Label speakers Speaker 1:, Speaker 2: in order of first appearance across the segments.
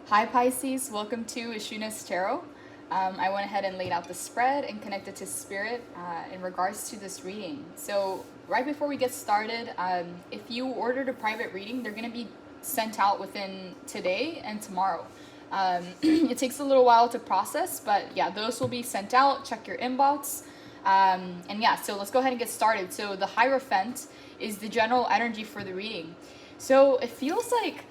Speaker 1: Hi Pisces, welcome to Ishuna's Tarot. I went ahead and laid out the spread and connected to Spirit in regards to this reading. So right before we get started, if you ordered a private reading, they're going to be sent out within today and tomorrow. It takes a little while to process, but yeah, those will be sent out. Check your inbox. And yeah, so let's go ahead and get started. So the Hierophant is the general energy for the reading. So it feels like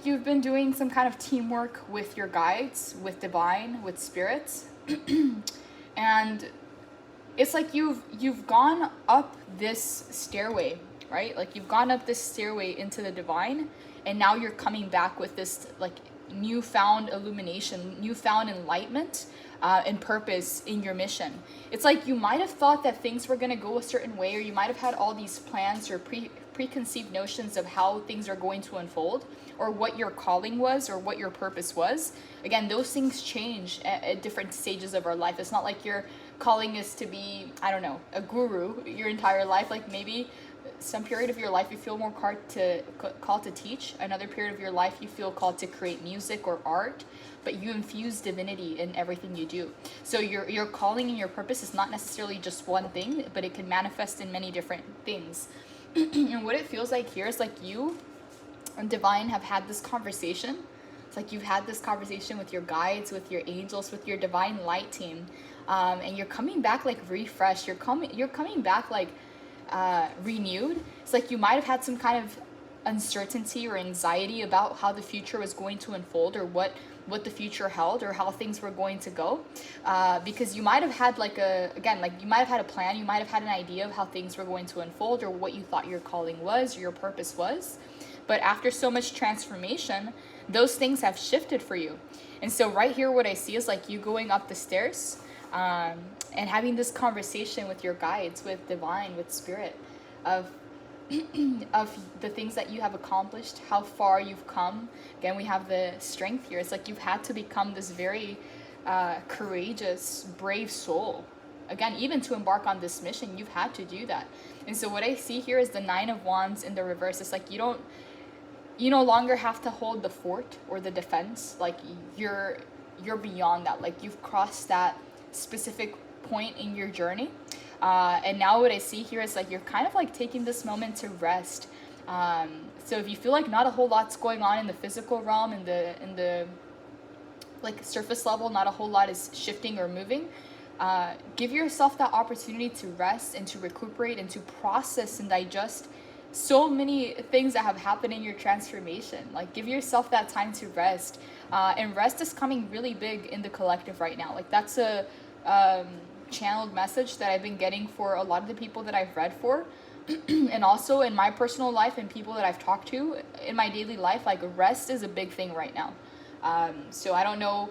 Speaker 1: you've been doing some kind of teamwork with your guides, with divine, with spirits. And it's like you've gone up this stairway, right? Like you've gone up this stairway into the divine, and now you're coming back with this like newfound illumination, newfound enlightenment, and purpose in your mission. It's like you might have thought that things were going to go a certain way, or you might have had all these plans or preconceived notions of how things are going to unfold, or what your calling was, or what your purpose was. Again, those things change at different stages of our life. It's not like your calling is to be, I don't know, a guru your entire life. Like maybe some period of your life you feel more called to teach. Another period of your life you feel called to create music or art, but you infuse divinity in everything you do. So your calling and your purpose is not necessarily just one thing, but it can manifest in many different things. And what it feels like here is like you and divine have had this conversation. It's like you've had this conversation with your guides, with your angels, with your divine light team, and you're coming back like refreshed. You're coming back like renewed. It's like you might have had some kind of uncertainty or anxiety about how the future was going to unfold, or what the future held, or how things were going to go, because you might have had you might have had a plan, you might have had an idea of how things were going to unfold, or what you thought your calling was, or your purpose was. But after so much transformation, those things have shifted for you. And so right here, what I see is like you going up the stairs, and having this conversation with your guides, with divine, with spirit, of the things that you have accomplished, how far you've come. Again, we have the strength here. It's like you've had to become this very courageous, brave soul. Again, even to embark on this mission, you've had to do that. And so what I see here is the Nine of Wands in the reverse. It's like you no longer have to hold the fort or the defense. Like you're beyond that. Like you've crossed that specific point in your journey. And now what I see here is like you're kind of like taking this moment to rest. So if you feel like not a whole lot's going on in the physical realm, in the like surface level, not a whole lot is shifting or moving, give yourself that opportunity to rest and to recuperate and to process and digest so many things that have happened in your transformation. Like give yourself that time to rest, and rest is coming really big in the collective right now. Like that's a channeled message that I've been getting for a lot of the people that I've read for, and also in my personal life and people that I've talked to in my daily life. Like rest is a big thing right now. So I don't know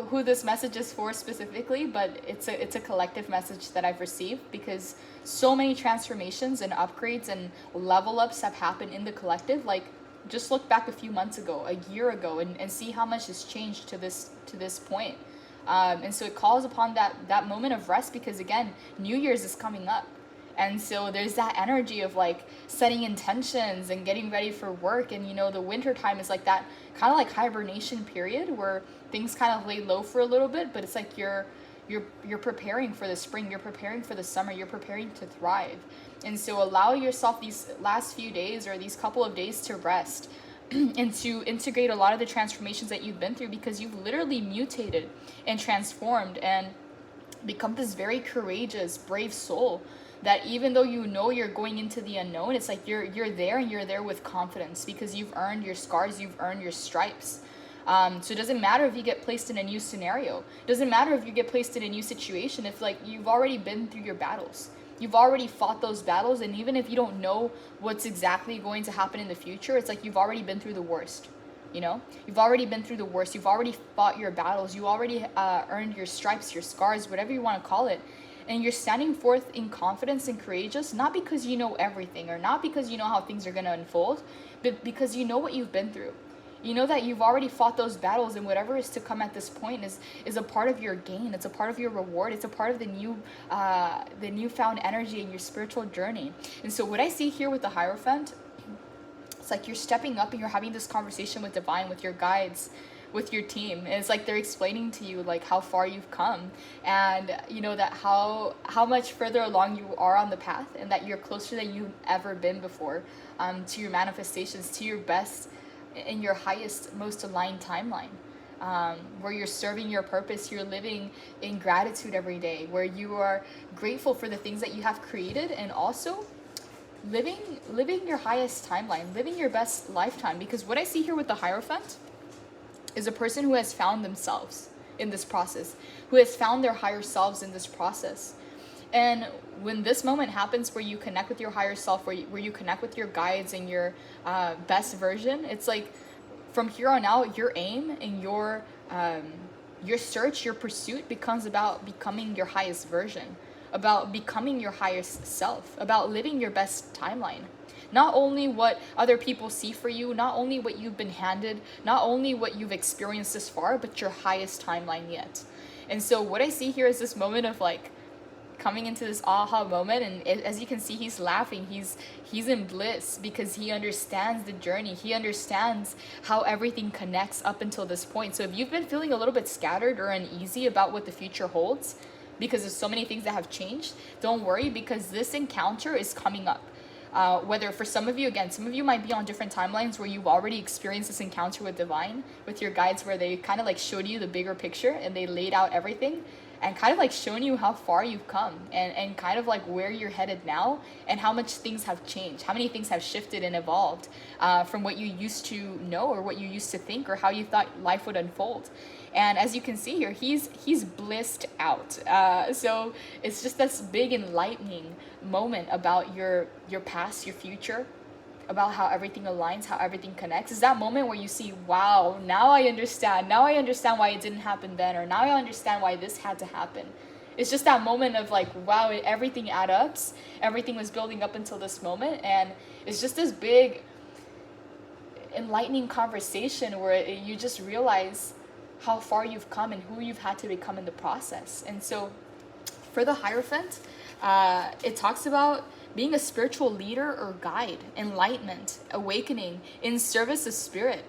Speaker 1: who this message is for specifically, but it's a collective message that I've received, because so many transformations and upgrades and level ups have happened in the collective. Like just look back a few months ago, a year ago, and see how much has changed to this point. And so it calls upon that moment of rest, because again, New Year's is coming up. And so there's that energy of like setting intentions and getting ready for work. And the winter time is like that kind of like hibernation period where things kind of lay low for a little bit, but it's like you're preparing for the spring, you're preparing for the summer, you're preparing to thrive. And so allow yourself these last few days or these couple of days to rest and to integrate a lot of the transformations that you've been through, because you've literally mutated and transformed and become this very courageous, brave soul that even though you're going into the unknown, it's like you're there, and you're there with confidence, because you've earned your scars, you've earned your stripes. So it doesn't matter if you get placed in a new scenario. It doesn't matter if you get placed in a new situation. If like you've already been through your battles. You've already fought those battles, and even if you don't know what's exactly going to happen in the future, it's like you've already been through the worst. You've already been through the worst. You've already fought your battles. You already earned your stripes, your scars, whatever you want to call it. And you're standing forth in confidence and courageous, not because you know everything, or not because you know how things are going to unfold, but because you know what you've been through. You know that you've already fought those battles, and whatever is to come at this point is a part of your gain. It's a part of your reward. It's a part of the newfound energy in your spiritual journey. And so what I see here with the Hierophant, It's like you're stepping up and you're having this conversation with divine, with your guides, with your team. And it's like they're explaining to you like how far you've come, and you know that how much further along you are on the path, and that you're closer than you've ever been before, to your manifestations, to your best in your highest, most aligned timeline. Where you're serving your purpose, you're living in gratitude every day, where you are grateful for the things that you have created, and also living your highest timeline, living your best lifetime. Because what I see here with the Hierophant is a person who has found themselves in this process, who has found their higher selves in this process. And when this moment happens where you connect with your higher self, where you connect with your guides and your best version, it's like from here on out, your aim and your search, your pursuit becomes about becoming your highest version, about becoming your highest self, about living your best timeline. Not only what other people see for you, not only what you've been handed, not only what you've experienced this far, but your highest timeline yet. And so what I see here is this moment of like coming into this aha moment, and as you can see, he's laughing, he's in bliss, because he understands the journey, he understands how everything connects up until this point. So if you've been feeling a little bit scattered or uneasy about what the future holds, because there's so many things that have changed, don't worry, because this encounter is coming up. Whether for some of you, again, some of you might be on different timelines where you've already experienced this encounter with divine, with your guides, where they kind of like showed you the bigger picture and they laid out everything and kind of like shown you how far you've come, and kind of like where you're headed now, and how much things have changed, how many things have shifted and evolved from what you used to know, or what you used to think, or how you thought life would unfold. And as you can see here, he's blissed out. So it's just this big enlightening moment about your past, your future, about how everything aligns, how everything connects. Is that moment where you see, wow, now I understand. Now I understand why it didn't happen then, or now I understand why this had to happen. It's just that moment of like, wow, everything adds up. Everything was building up until this moment. And it's just this big enlightening conversation where you just realize how far you've come and who you've had to become in the process. And so for the Hierophant, it talks about being a spiritual leader or guide, enlightenment, awakening, in service of spirit,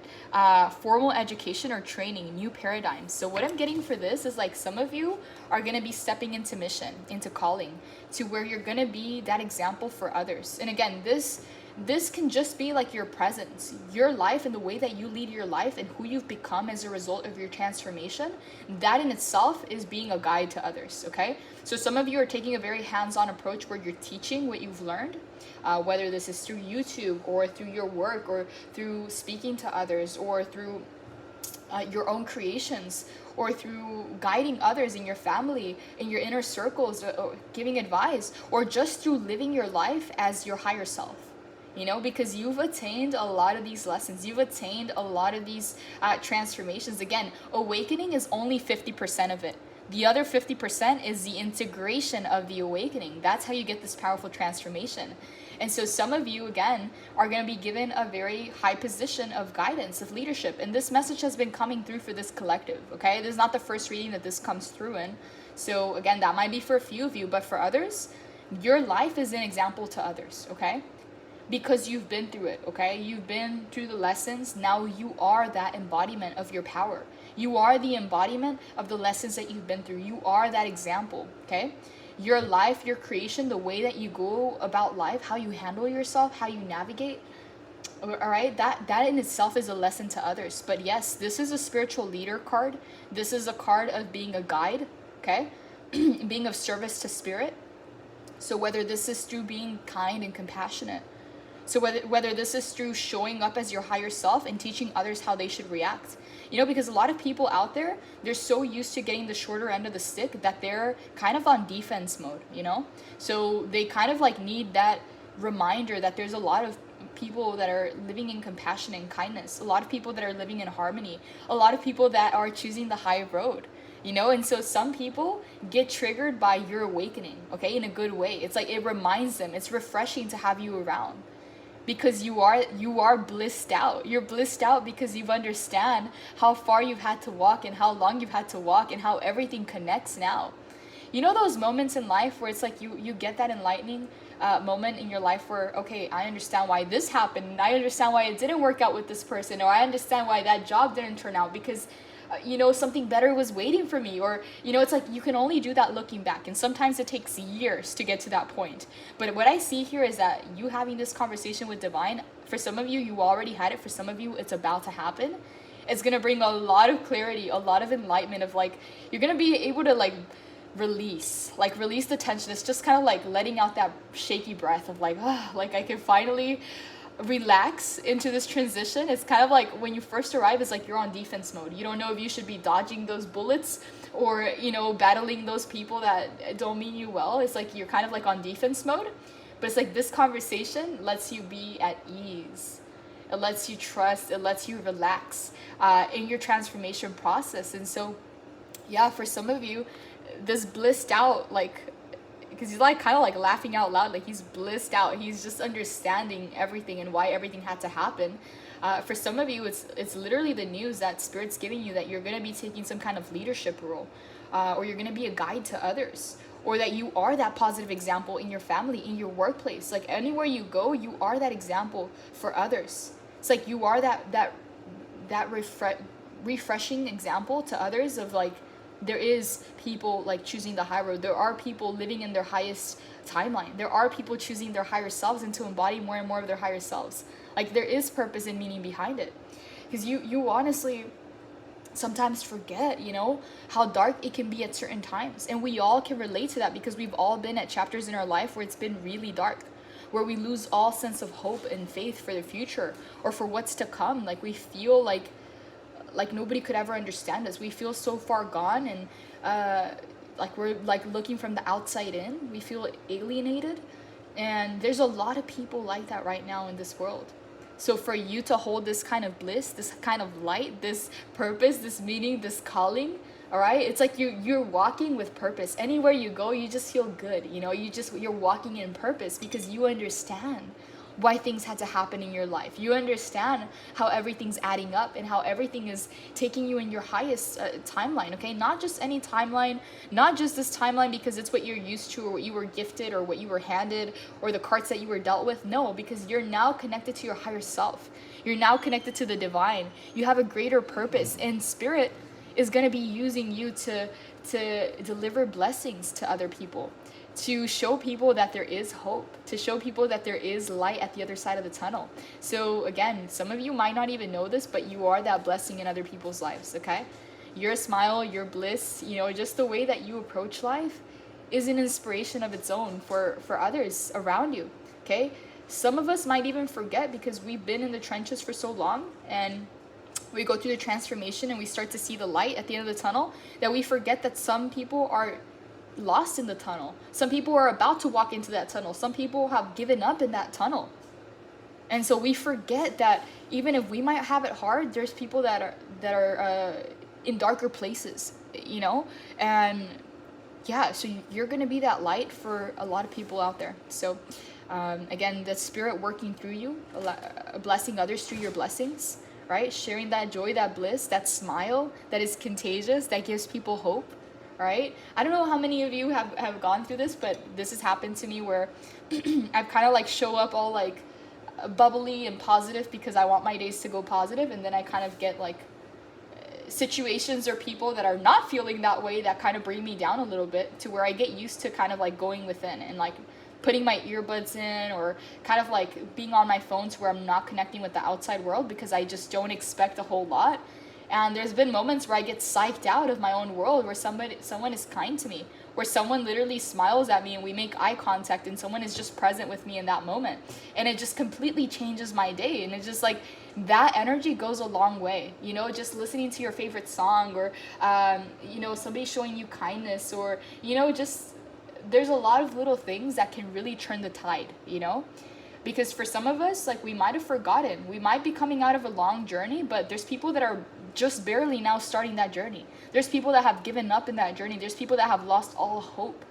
Speaker 1: formal education or training, new paradigms. So what I'm getting for this is like some of you are going to be stepping into mission, into calling, to where you're going to be that example for others. And again, this can just be like your presence, your life, and the way that you lead your life and who you've become as a result of your transformation. That in itself is being a guide to others, okay? So some of you are taking a very hands-on approach where you're teaching what you've learned, whether this is through YouTube or through your work or through speaking to others or through your own creations, or through guiding others in your family, in your inner circles, or giving advice, or just through living your life as your higher self. You know, because you've attained a lot of these lessons. You've attained a lot of these transformations. Again, awakening is only 50% of it. The other 50% is the integration of the awakening. That's how you get this powerful transformation. And so some of you, again, are going to be given a very high position of guidance, of leadership. And this message has been coming through for this collective, okay? This is not the first reading that this comes through in. So again, that might be for a few of you, but for others, your life is an example to others, okay? Because you've been through it, okay? You've been through the lessons. Now you are that embodiment of your power. You are the embodiment of the lessons that you've been through. You are that example, okay? Your life, your creation, the way that you go about life, how you handle yourself, how you navigate, all right? That in itself is a lesson to others. But yes, this is a spiritual leader card. This is a card of being a guide, okay? Being of service to spirit. So whether this is through being kind and compassionate, so whether this is through showing up as your higher self and teaching others how they should react. You know, because a lot of people out there, they're so used to getting the shorter end of the stick that they're kind of on defense mode, you know? So they kind of like need that reminder that there's a lot of people that are living in compassion and kindness, a lot of people that are living in harmony, a lot of people that are choosing the high road. You know, and so some people get triggered by your awakening, okay, in a good way. It's like it reminds them, it's refreshing to have you around. Because you are blissed out. You're blissed out because you understand how far you've had to walk and how long you've had to walk and how everything connects now. You know those moments in life where it's like you get that enlightening moment in your life where, okay, I understand why this happened. I understand why it didn't work out with this person, or I understand why that job didn't turn out because something better was waiting for me, or it's like you can only do that looking back, and sometimes it takes years to get to that point. But what I see here is that you having this conversation with divine, for some of you, you already had it. For some of you, it's about to happen. It's gonna bring a lot of clarity, a lot of enlightenment of like, you're gonna be able to like release the tension. It's just kind of like letting out that shaky breath of like, like I can finally relax into this transition. It's kind of like when you first arrive, it's like you're on defense mode. You don't know if you should be dodging those bullets or battling those people that don't mean you well. It's like you're kind of like on defense mode. But it's like this conversation lets you be at ease. It lets you trust. It lets you relax in your transformation process. And so yeah, for some of you, this blissed out, like, because he's like kind of like laughing out loud, like he's blissed out. He's just understanding everything and why everything had to happen. For some of you, it's literally the news that Spirit's giving you, that you're going to be taking some kind of leadership role, or you're going to be a guide to others, or that you are that positive example in your family, in your workplace. Like anywhere you go, you are that example for others. It's like you are that refreshing example to others of like, there is people like choosing the high road. There are people living in their highest timeline. There are people choosing their higher selves and to embody more and more of their higher selves. Like there is purpose and meaning behind it. Because you honestly sometimes forget, how dark it can be at certain times. And we all can relate to that because we've all been at chapters in our life where it's been really dark, where we lose all sense of hope and faith for the future or for what's to come. Like we feel like nobody could ever understand us. We feel so far gone, and like we're like looking from the outside in. We feel alienated, and there's a lot of people like that right now in this world. So for you to hold this kind of bliss, this kind of light, this purpose, this meaning, this calling, all right, it's like you're walking with purpose. Anywhere you go, you just feel good. You're walking in purpose because you understand why things had to happen in your life. You understand how everything's adding up and how everything is taking you in your highest timeline, okay? Not just any timeline, not just this timeline because it's what you're used to or what you were gifted or what you were handed or the cards that you were dealt with. No, because you're now connected to your higher self. You're now connected to the divine. You have a greater purpose, and Spirit is going to be using you to deliver blessings to other people, to show people that there is hope, to show people that there is light at the other side of the tunnel. So again, some of you might not even know this, but you are that blessing in other people's lives, okay? Your smile, your bliss, just the way that you approach life is an inspiration of its own for others around you, okay? Some of us might even forget because we've been in the trenches for so long, and we go through the transformation and we start to see the light at the end of the tunnel, that we forget that some people are lost in the tunnel. Some people are about to walk into that tunnel. Some people have given up in that tunnel. And so we forget that even if we might have it hard, there's people that are in darker places, and yeah, so you're going to be that light for a lot of people out there. So again, the Spirit working through you, blessing others through your blessings, right? Sharing that joy, that bliss, that smile that is contagious, that gives people hope. Right? I don't know how many of you have gone through this, but this has happened to me where I've kind of like show up all like bubbly and positive because I want my days to go positive, and then I kind of get like situations or people that are not feeling that way that kind of bring me down a little bit, to where I get used to kind of like going within and like putting my earbuds in, or kind of like being on my phone to where I'm not connecting with the outside world because I just don't expect a whole lot. And there's been moments where I get psyched out of my own world, where someone is kind to me, where someone literally smiles at me and we make eye contact and someone is just present with me in that moment. And it just completely changes my day. And it's just like, that energy goes a long way, just listening to your favorite song, or, somebody showing you kindness, or, just, there's a lot of little things that can really turn the tide, Because for some of us, like, we might have forgotten. We might be coming out of a long journey, but there's people that are just barely now starting that journey. There's people that have given up in that journey. There's people that have lost all hope.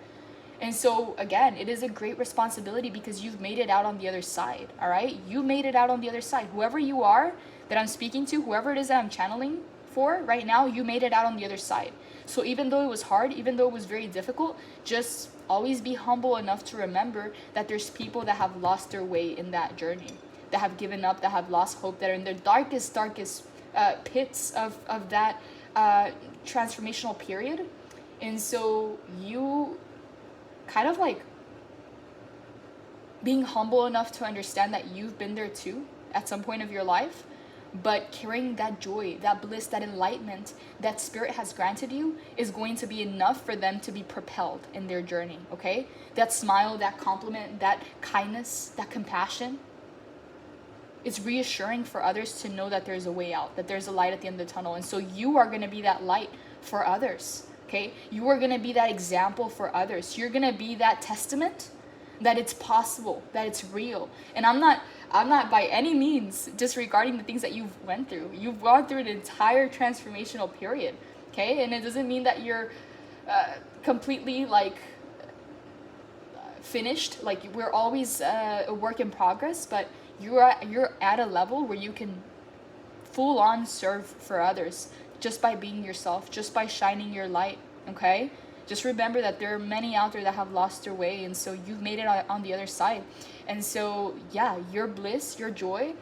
Speaker 1: And so, again, it is a great responsibility because you've made it out on the other side, all right? You made it out on the other side. Whoever you are that I'm speaking to, whoever it is that I'm channeling for right now, you made it out on the other side. So even though it was hard, even though it was very difficult, just always be humble enough to remember that there's people that have lost their way in that journey, that have given up, that have lost hope, that are in their darkest pits of that transformational period. And so you kind of like being humble enough to understand that you've been there too at some point of your life, but carrying that joy, that bliss, that enlightenment that spirit has granted you is going to be enough for them to be propelled in their journey, okay? That smile, that compliment, that kindness, that compassion, it's reassuring for others to know that there's a way out, that there's a light at the end of the tunnel. And so you are going to be that light for others, okay? You are going to be that example for others. You're going to be that testament that it's possible, that it's real. And I'm not by any means disregarding the things that you've went through. You've gone through an entire transformational period, okay? And it doesn't mean that you're completely like finished. Like, we're always a work in progress, but you're at a level where you can full on serve for others just by being yourself, just by shining your light, okay? Just remember that there are many out there that have lost their way, and so you've made it on the other side. And so, yeah, your bliss, your joy,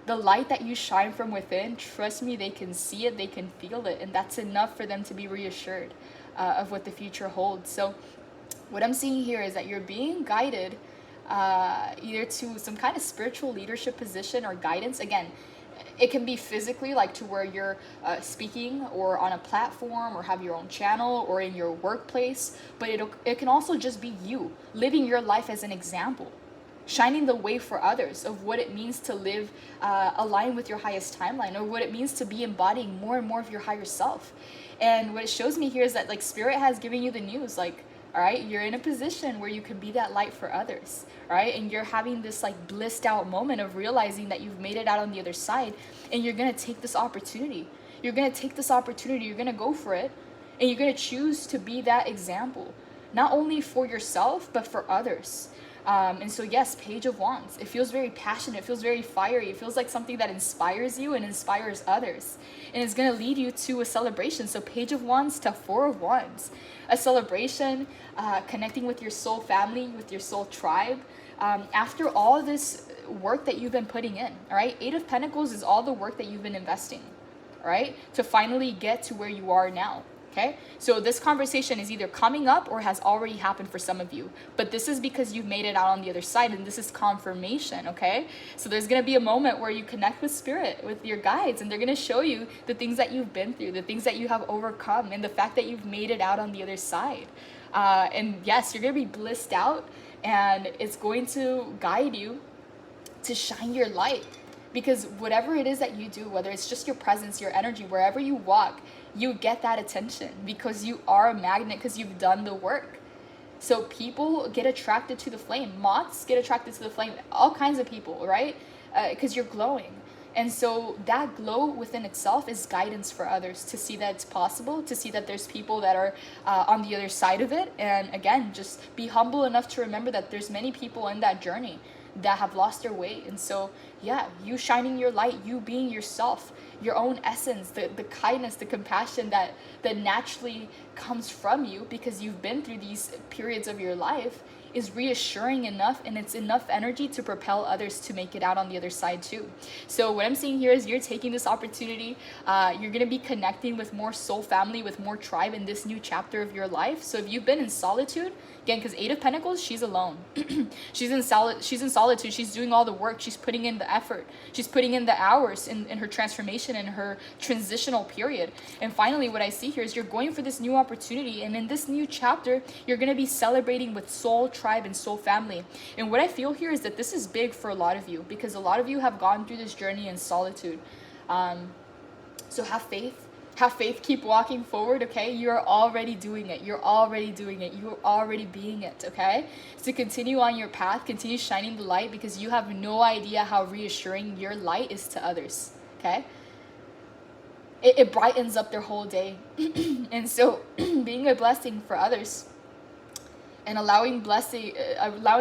Speaker 1: the light that you shine from within, trust me, they can see it, they can feel it, and that's enough for them to be reassured of what the future holds. So what I'm seeing here is that you're being guided either to some kind of spiritual leadership position or guidance. Again, it can be physically, like to where you're speaking or on a platform or have your own channel or in your workplace, but it can also just be you living your life as an example, shining the way for others of what it means to live aligned with your highest timeline, or what it means to be embodying more and more of your higher self. And what it shows me here is that like spirit has given you the news, like, all right, you're in a position where you can be that light for others, right? And you're having this like blissed out moment of realizing that you've made it out on the other side, and you're going to take this opportunity. You're going to take this opportunity, you're going to go for it, and you're going to choose to be that example, not only for yourself, but for others. And so yes, Page of Wands, it feels very passionate, it feels very fiery, it feels like something that inspires you and inspires others, and it's going to lead you to a celebration. So Page of Wands to Four of Wands, a celebration, connecting with your soul family, with your soul tribe, after all this work that you've been putting in. All right, Eight of Pentacles is all the work that you've been investing, all right, to finally get to where you are now. Okay, so this conversation is either coming up or has already happened for some of you, but this is because you've made it out on the other side, and this is confirmation. Okay, so there's going to be a moment where you connect with spirit, with your guides, and they're going to show you the things that you've been through, the things that you have overcome, and the fact that you've made it out on the other side. And yes, you're going to be blissed out, and it's going to guide you to shine your light, because whatever it is that you do, whether it's just your presence, your energy, wherever you walk, you get that attention because you are a magnet, because you've done the work. So people get attracted to the flame. Moths get attracted to the flame. All kinds of people, right? Because you're glowing. And so that glow within itself is guidance for others to see that it's possible, to see that there's people that are on the other side of it. And again, just be humble enough to remember that there's many people in that journey that have lost their way. And so yeah, you shining your light, you being yourself, your own essence, the kindness, the compassion that naturally comes from you because you've been through these periods of your life, is reassuring enough, and it's enough energy to propel others to make it out on the other side too. So what I'm seeing here is you're taking this opportunity, you're going to be connecting with more soul family, with more tribe in this new chapter of your life. So if you've been in solitude, again, because Eight of Pentacles, she's alone. she's in solitude. She's doing all the work. She's putting in the effort. She's putting in the hours in her transformation, in her transitional period. And finally, what I see here is you're going for this new opportunity. And in this new chapter, you're going to be celebrating with soul tribe and soul family. And what I feel here is that this is big for a lot of you, because a lot of you have gone through this journey in solitude. So have faith. Have faith, keep walking forward, okay? You're already doing it. You're already doing it. You're already being it, okay? So continue on your path, continue shining the light, because you have no idea how reassuring your light is to others, okay? It brightens up their whole day. And so being a blessing for others and allowing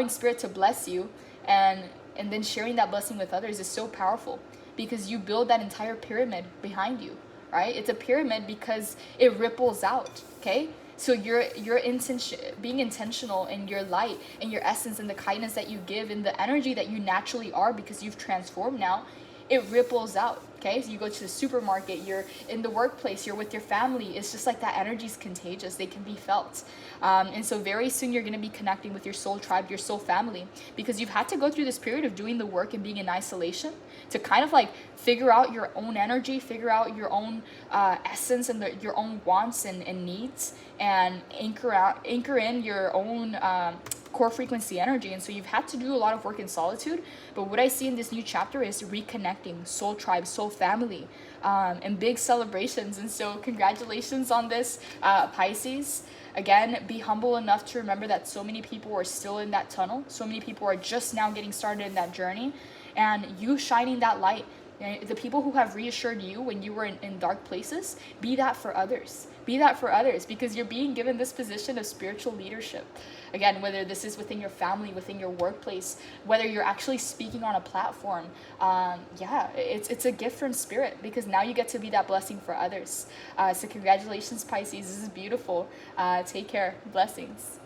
Speaker 1: spirit to bless you and then sharing that blessing with others is so powerful, because you build that entire pyramid behind you. Right? It's a pyramid because it ripples out, okay? So your intention, being intentional in your light and your essence and the kindness that you give and the energy that you naturally are, because you've transformed now, it ripples out. Okay, so you go to the supermarket, you're in the workplace, you're with your family. It's just like that energy is contagious. They can be felt. And so very soon you're going to be connecting with your soul tribe, your soul family, because you've had to go through this period of doing the work and being in isolation to kind of like figure out your own energy, figure out your own essence and your own wants and needs, and anchor in your own core frequency energy. And so you've had to do a lot of work in solitude, but what I see in this new chapter is reconnecting, soul tribe, soul family, and big celebrations. And so congratulations on this, Pisces. Again, be humble enough to remember that so many people are still in that tunnel. So many people are just now getting started in that journey, and you shining that light. The people who have reassured you when you were in dark places, be that for others. Be that for others, because you're being given this position of spiritual leadership. Again, whether this is within your family, within your workplace, whether you're actually speaking on a platform, it's a gift from spirit, because now you get to be that blessing for others. So congratulations, Pisces. This is beautiful. Take care. Blessings.